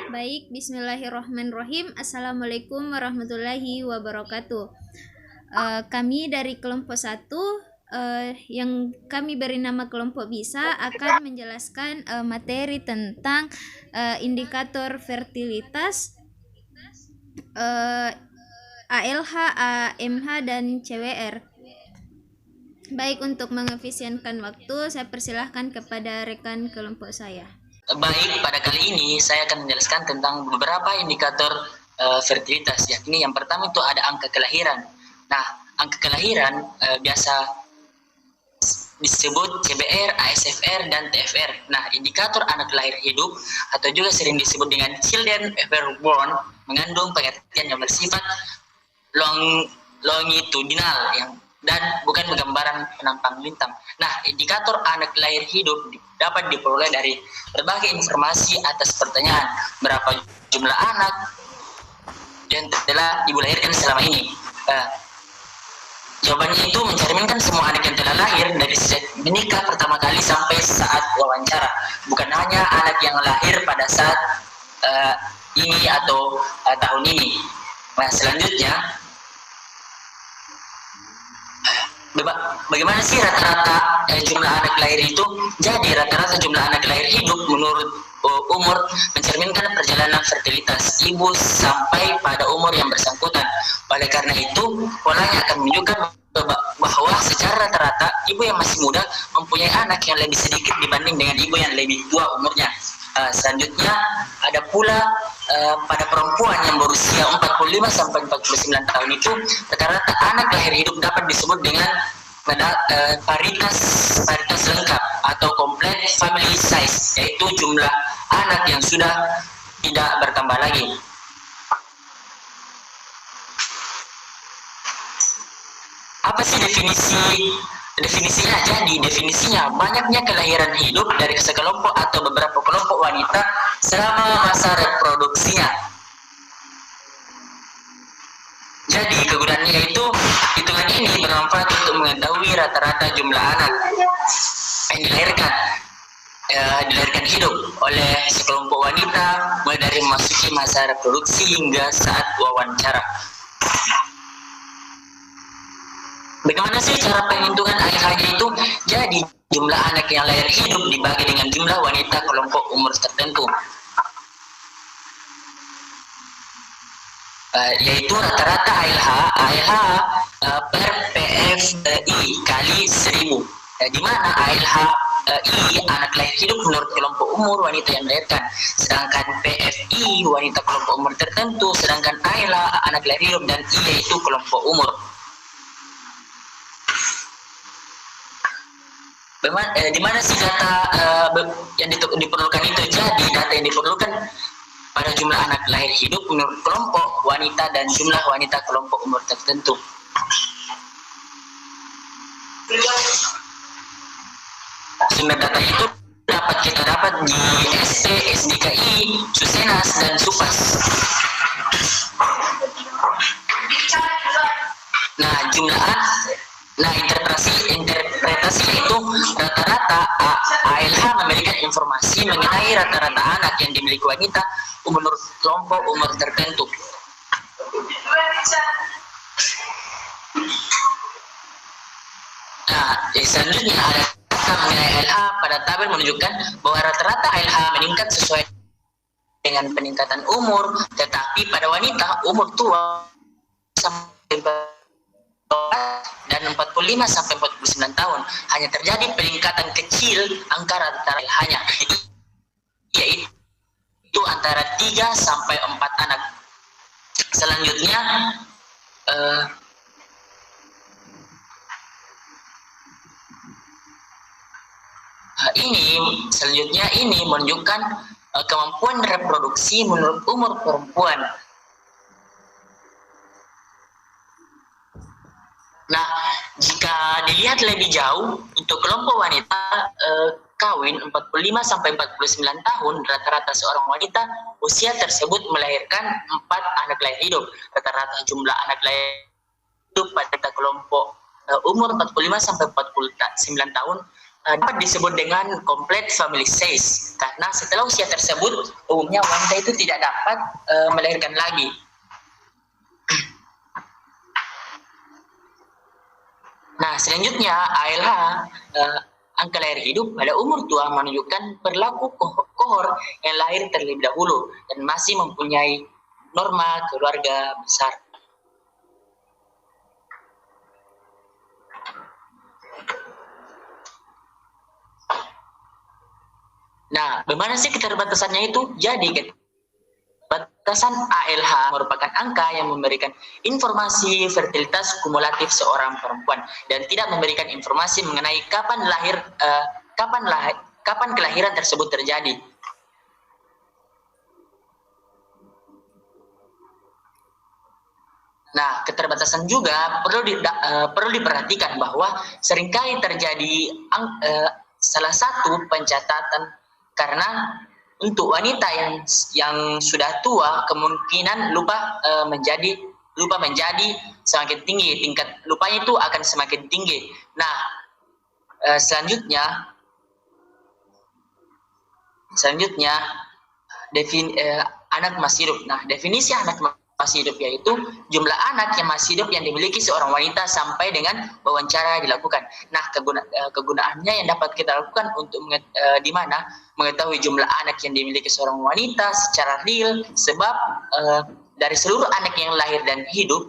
Baik, bismillahirrahmanirrahim. Assalamualaikum warahmatullahi wabarakatuh. Kami dari kelompok satu yang kami beri nama kelompok bisa akan menjelaskan materi tentang indikator fertilitas ALH, AMH, dan CWR. Baik, untuk mengefisienkan waktu, saya persilahkan kepada rekan kelompok saya. Baik, pada kali ini saya akan menjelaskan tentang beberapa indikator fertilitas, yakni yang pertama itu ada angka kelahiran. Nah, angka kelahiran biasa disebut CBR, ASFR, dan TFR. Nah, indikator anak lahir hidup atau juga sering disebut dengan children ever born mengandung pengertian yang bersifat longitudinal dan bukan gambaran penampang bintang. Nah, indikator anak lahir hidup dapat diperoleh dari berbagai informasi atas pertanyaan berapa jumlah anak yang telah ibu lahirkan selama ini. Jawabannya itu mencerminkan semua anak yang telah lahir dari sejak menikah pertama kali sampai saat wawancara, bukan hanya anak yang lahir pada saat ini atau tahun ini. Nah, selanjutnya, bagaimana sih rata-rata jumlah anak lahir itu? Jadi rata-rata jumlah anak lahir hidup menurut umur mencerminkan perjalanan fertilitas ibu sampai pada umur yang bersangkutan. Oleh karena itu, polanya akan menunjukkan bahwa secara rata-rata ibu yang masih muda mempunyai anak yang lebih sedikit dibanding dengan ibu yang lebih tua umurnya. Selanjutnya ada pula pada perempuan yang berusia 45 sampai 49 tahun itu rata-rata anak lahir hidup dapat disebut dengan paritas lengkap atau complete family size, yaitu jumlah anak yang sudah tidak bertambah lagi. Apa sih definisinya? Jadi definisinya banyaknya kelahiran hidup dari sekelompok atau beberapa kelompok wanita selama masa reproduksinya. Jadi kegunaannya itu, hitungan ini bermanfaat untuk mengetahui rata-rata jumlah anak yang dilahirkan hidup oleh sekelompok wanita mulai dari memasuki masa reproduksi hingga saat wawancara. Bagaimana sih cara penghitungan ALH-nya itu? Jadi jumlah anak yang lahir hidup dibagi dengan jumlah wanita kelompok umur tertentu, yaitu rata-rata ALH per PFI kali 1000, di mana ALH I anak lahir hidup menurut kelompok umur wanita yang melahirkan, sedangkan PFI wanita kelompok umur tertentu, sedangkan ALH anak lahir hidup, dan I yaitu kelompok umur. Di mana sih data yang diperlukan itu? Jadi data yang diperlukan pada jumlah anak lahir hidup menurut kelompok wanita dan jumlah wanita kelompok umur tertentu. Sumber data itu kita dapat di ST, SDKI, Susenas, dan Supas. Nah, interpretasi itu rata-rata ALH memberikan informasi mengenai rata-rata anak yang dimiliki wanita menurut kelompok umur tertentu. Nah, selanjutnya ada data mengenai ALH. Pada tabel menunjukkan bahwa rata-rata ALH meningkat sesuai dengan peningkatan umur, tetapi pada wanita umur tua sampai dan 45 sampai 49 tahun hanya terjadi peningkatan kecil angka rata-rata ALH-nya, yaitu antara 3 sampai 4 anak. Selanjutnya ini menunjukkan kemampuan reproduksi menurut umur perempuan. Nah, jika dilihat lebih jauh untuk kelompok wanita kawin 45 sampai 49 tahun, rata-rata seorang wanita usia tersebut melahirkan 4 anak lahir hidup. Rata-rata jumlah anak lahir hidup pada kelompok umur 45 sampai 49 tahun dapat disebut dengan complete family size karena setelah usia tersebut umumnya wanita itu tidak dapat melahirkan lagi. Nah, selanjutnya ALH angka lahir hidup pada umur tua menunjukkan perilaku kohor yang lahir terlebih dahulu dan masih mempunyai norma keluarga besar. Nah, bagaimana sih keterbatasannya itu? Jadi batasan ALH merupakan angka yang memberikan informasi fertilitas kumulatif seorang perempuan dan tidak memberikan informasi mengenai kapan kelahiran tersebut terjadi. Nah, keterbatasan juga perlu diperhatikan bahwa seringkali terjadi salah satu pencatatan karena untuk wanita yang sudah tua kemungkinan lupa menjadi semakin tinggi, tingkat lupanya itu akan semakin tinggi. Nah, selanjutnya anak masih hidup. Nah, definisi anak masih hidup yaitu jumlah anak yang masih hidup yang dimiliki seorang wanita sampai dengan wawancara dilakukan. Nah, kegunaannya yang dapat kita lakukan untuk di mana mengetahui jumlah anak yang dimiliki seorang wanita secara real, sebab dari seluruh anak yang lahir dan hidup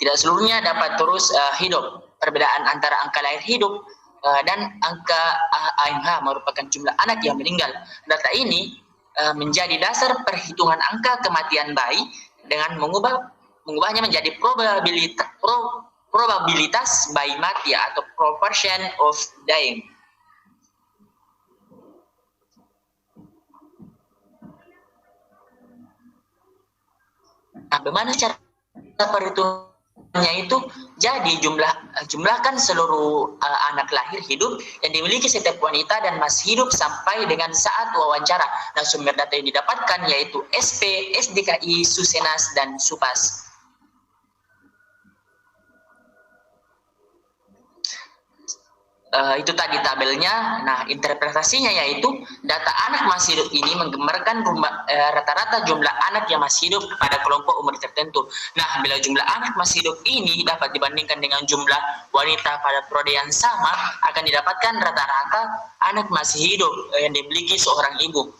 tidak seluruhnya dapat terus hidup. Perbedaan antara angka lahir hidup dan angka AMH merupakan jumlah anak yang meninggal. Data ini menjadi dasar perhitungan angka kematian bayi dengan mengubahnya menjadi probabilitas bayi mati atau proportion of dying. Nah, bagaimana cara perhitungannya itu? Jadi jumlahkan seluruh anak lahir hidup yang dimiliki setiap wanita dan masih hidup sampai dengan saat wawancara. Nah, sumber data yang didapatkan yaitu SP, SDKI, Susenas, dan Supas. Itu tadi tabelnya. Nah, interpretasinya yaitu data anak masih hidup ini menggambarkan rata-rata jumlah anak yang masih hidup pada kelompok umur tertentu. Nah, bila jumlah anak masih hidup ini dapat dibandingkan dengan jumlah wanita pada periode yang sama, akan didapatkan rata-rata anak masih hidup yang dimiliki seorang ibu.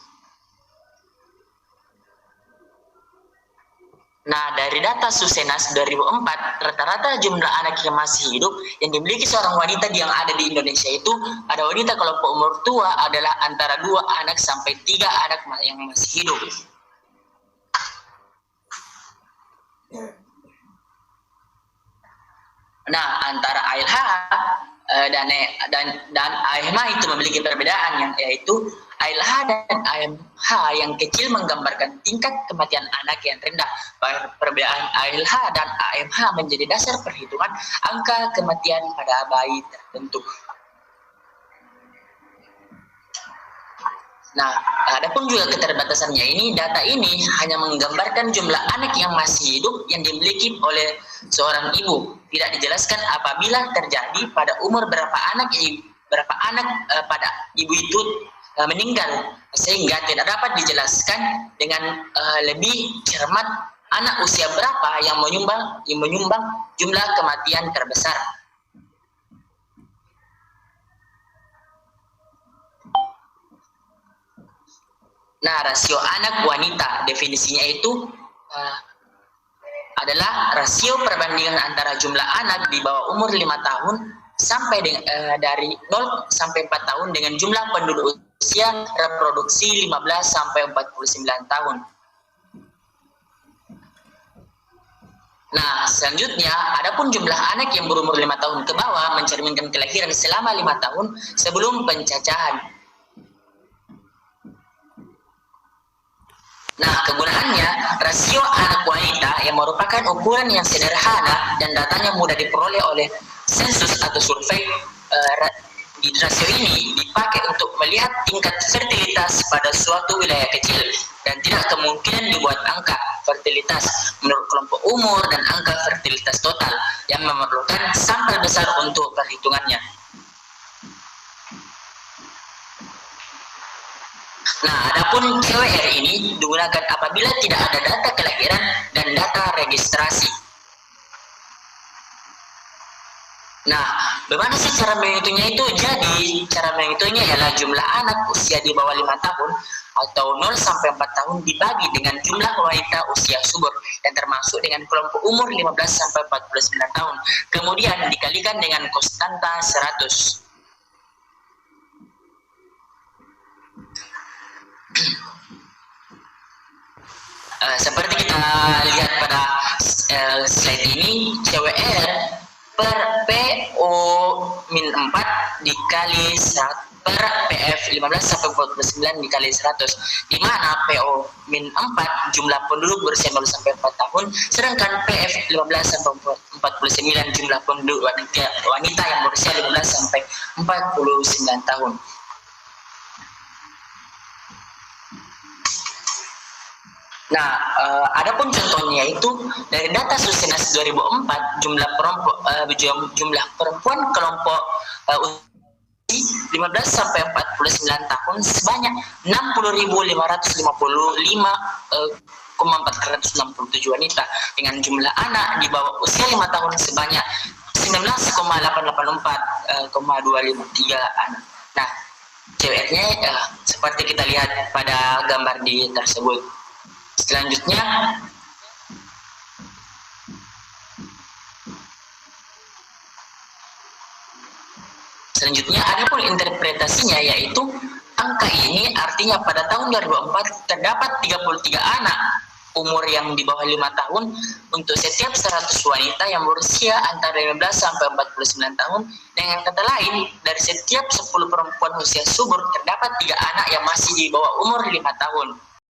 Nah, dari data Susenas 2004, rata-rata jumlah anak yang masih hidup yang dimiliki seorang wanita yang ada di Indonesia itu, ada wanita kelompok umur tua adalah antara 2 anak sampai 3 anak yang masih hidup. Nah, antara ALH dan AMH itu memiliki perbedaan, yaitu ALH dan AMH yang kecil menggambarkan tingkat kematian anak yang rendah. Perbedaan ALH dan AMH menjadi dasar perhitungan angka kematian pada bayi tertentu. Nah, adapun juga keterbatasannya ini, data ini hanya menggambarkan jumlah anak yang masih hidup yang dimiliki oleh seorang ibu. Tidak dijelaskan apabila terjadi pada umur berapa anak pada ibu itu meninggal, sehingga tidak dapat dijelaskan dengan lebih cermat anak usia berapa yang menyumbang jumlah kematian terbesar. Nah, rasio anak wanita definisinya itu adalah rasio perbandingan antara jumlah anak di bawah umur 5 tahun sampai dari 0 sampai 4 tahun dengan jumlah penduduk usia reproduksi 15 sampai 49 tahun. Nah, selanjutnya, adapun jumlah anak yang berumur 5 tahun ke bawah mencerminkan kelahiran selama 5 tahun sebelum pencacahan. Nah, kegunaannya, rasio anak wanita yang merupakan ukuran yang sederhana dan datanya mudah diperoleh oleh sensus atau survei. Di rasio ini dipakai untuk melihat tingkat fertilitas pada suatu wilayah kecil dan tidak kemungkinan dibuat angka fertilitas menurut kelompok umur dan angka fertilitas total yang memerlukan sampel besar untuk perhitungannya. Nah, adapun CWR ini digunakan apabila tidak ada data kelahiran dan data registrasi. Nah, bagaimana sih cara menghitungnya itu? Jadi, cara menghitungnya ialah jumlah anak usia di bawah 5 tahun atau 0 sampai 4 tahun dibagi dengan jumlah wanita usia subur yang termasuk dengan kelompok umur 15 sampai 49 tahun. Kemudian dikalikan dengan konstanta 100. Seperti kita lihat pada slide ini, CWR per PO min 4 dikali 100 per PF 15 sampai 49 dikali 100, di mana PO min 4 jumlah penduduk berusia 0 sampai 4 tahun, sedangkan PF 15 sampai 49 jumlah penduduk wanita yang berusia 15 sampai 49 tahun. Nah, adapun contohnya itu dari data Susenas 2004 jumlah perempuan kelompok usia 15 sampai 49 tahun sebanyak 60.555,467 wanita dengan jumlah anak di bawah usia 5 tahun sebanyak 19,884,253 anak. Nah, CWR-nya seperti kita lihat pada gambar di tersebut. Selanjutnya ada pun interpretasinya, yaitu angka ini artinya pada tahun 2004 terdapat 33 anak umur yang di bawah 5 tahun untuk setiap 100 wanita yang berusia antara 15 sampai 49 tahun. Dengan kata lain, dari setiap 10 perempuan usia subur terdapat 3 anak yang masih di bawah umur 5 tahun.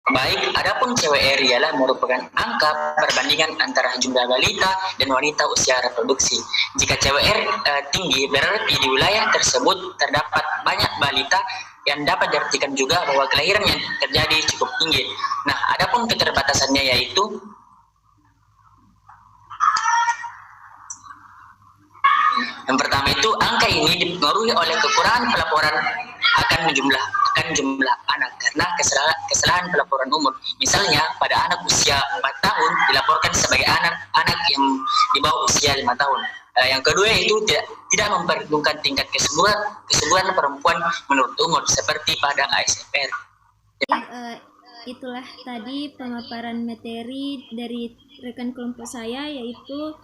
Baik, adapun CWR ialah merupakan angka perbandingan antara jumlah balita dan wanita usia reproduksi. Jika CWR tinggi, berarti di wilayah tersebut terdapat banyak balita, yang dapat diartikan juga bahwa kelahiran yang terjadi cukup tinggi. Nah, adapun keterbatasannya yaitu yang pertama itu angka ini dipengaruhi oleh kekurangan pelaporan akan jumlah anak karena kesalahan pelaporan umur. Misalnya pada anak usia 4 tahun dilaporkan sebagai anak yang di bawah usia 5 tahun. Yang kedua itu tidak memperhitungkan tingkat kesuburan perempuan menurut umur seperti pada ASFR. Itulah tadi pemaparan materi dari rekan kelompok saya, yaitu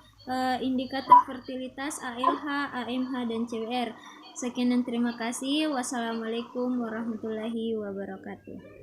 indikator fertilitas ALH, AMH, dan CWR. Sekian dan terima kasih. Wassalamualaikum warahmatullahi wabarakatuh.